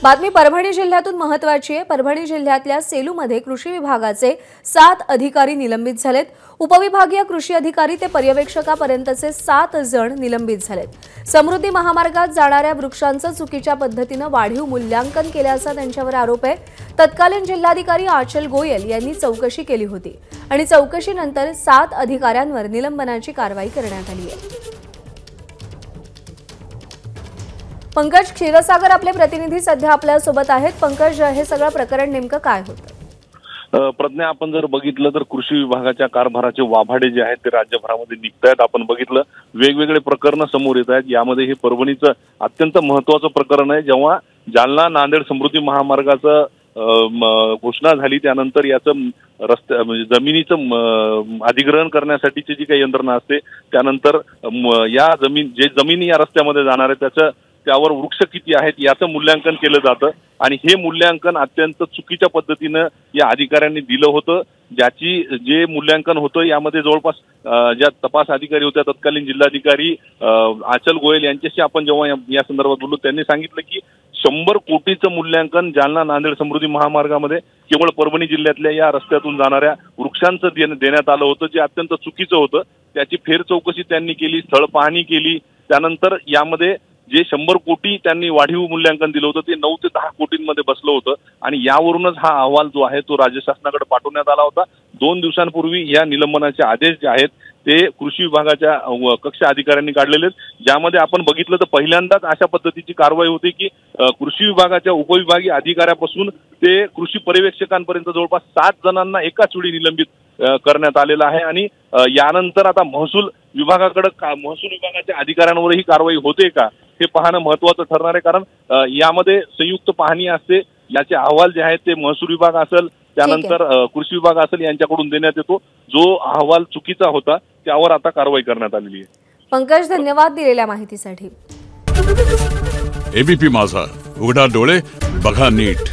बातमी परभणी जिल्ह्यातून महत्त्वाची आहे। परभणी जिल्ह्यातल्या सेलूमध्ये कृषी विभागाचे 7 अधिकारी निलंबित झालेत। उपविभागीय कृषी अधिकारी ते पर्यवेक्षकापर्यंतचे 7 जण निलंबित झालेत। समृद्धी महामार्गात जाणाऱ्या वृक्षांचं चुकीच्या पद्धतीने वाढीव मूल्यांकन केल्याचा त्यांच्यावर आरोप आहे। तत्कालीन जिल्हाधिकारी आचल गोयल यांनी चौकशी केली होती आणि चौकशीनंतर 7 अधिकाऱ्यांवर निलंबनाची कारवाई करण्यात आली आहे। पंकज क्षीरसागर आपले प्रतिनिधी सध्या आपल्या सोबत आहेत। पंकज, हे सगळं प्रकरण नेमकं काय होतं? प्रज्ञा, आपण जर बघितलं तर कृषी विभागाच्या कारभाराचे वाभाडे जे आहेत ते राज्यभरामध्ये निघतायत। आपण बघितलं वेगवेगळे प्रकरण समोर येत आहेत। यामध्ये हे परभणीचं अत्यंत महत्त्वाचं प्रकरण आहे। जेव्हा जालना नांदेड समृद्धी महामार्गाचं घोषणा झाली त्यानंतर याचं म्हणजे जमिनीचं अधिग्रहण करण्यासाठीची जी काही यंत्रणा असते त्यानंतर या जमीन या रस्त्यामध्ये जाणार आहे त्यावर वृक्ष किती आहेत याचं मूल्यांकन केलं जातं आणि हे मूल्यांकन अत्यंत चुकीच्या पद्धतीनं या अधिकाऱ्यांनी दिलं होतं। जे मूल्यांकन होतं यामध्ये जवळपास ज्या तपास अधिकारी होत्या तत्कालीन जिल्हाधिकारी आचल गोयल यांच्याशी आपण जेव्हा या संदर्भात बोललो त्यांनी सांगितलं की 100 कोटीचं मूल्यांकन जालना नांदेड समृद्धी महामार्गामध्ये केवळ परभणी जिल्ह्यातल्या या रस्त्यातून जाणाऱ्या वृक्षांचं देण्यात आलं होतं, जे अत्यंत चुकीचं होतं। त्याची फेर चौकशी त्यांनी केली, स्थळ पाहणी केली। त्यानंतर यामध्ये जे 100 कोटी त्यांनी वाढीव मूल्यांकन दिलं होतं ते 9 ते 10 कोटींमध्ये बसलं होतं आणि यावरूनच हा अहवाल जो आहे तो राज्य शासनाकडे पाठवण्यात आला होता। 2 दिवसांपूर्वी या निलंबनाचे आदेश जे आहेत ते कृषी विभागाच्या कक्ष अधिकाऱ्यांनी काढलेले आहेत। ज्यामध्ये आपण बघितलं तर पहिल्यांदाच अशा पद्धतीची कारवाई होती की कृषी विभागाच्या उपविभागीय अधिकाऱ्यापासून ते कृषी पर्यवेक्षकांपर्यंत जवळपास 7 जणांना एकाच वेळी निलंबित करण्यात आलेलं आहे आणि यानंतर आता महसूल विभागाच्या अधिकाऱ्यांवरही कारवाई होते का हे पाहणं महत्त्वाचं ठरणार आहे। कारण यामध्ये संयुक्त पाहणी असते, याचे अहवाल जे आहेत ते महसूल विभाग असेल त्यानंतर कृषी विभाग असेल यांच्याकडून देण्यात येतो। जो अहवाल चुकीचा होता त्यावर आता कारवाई करण्यात आलेली आहे। पंकज, धन्यवाद दिलेल्या माहितीसाठी। एबीपी माझा, उघडा डोळे बघा नीट।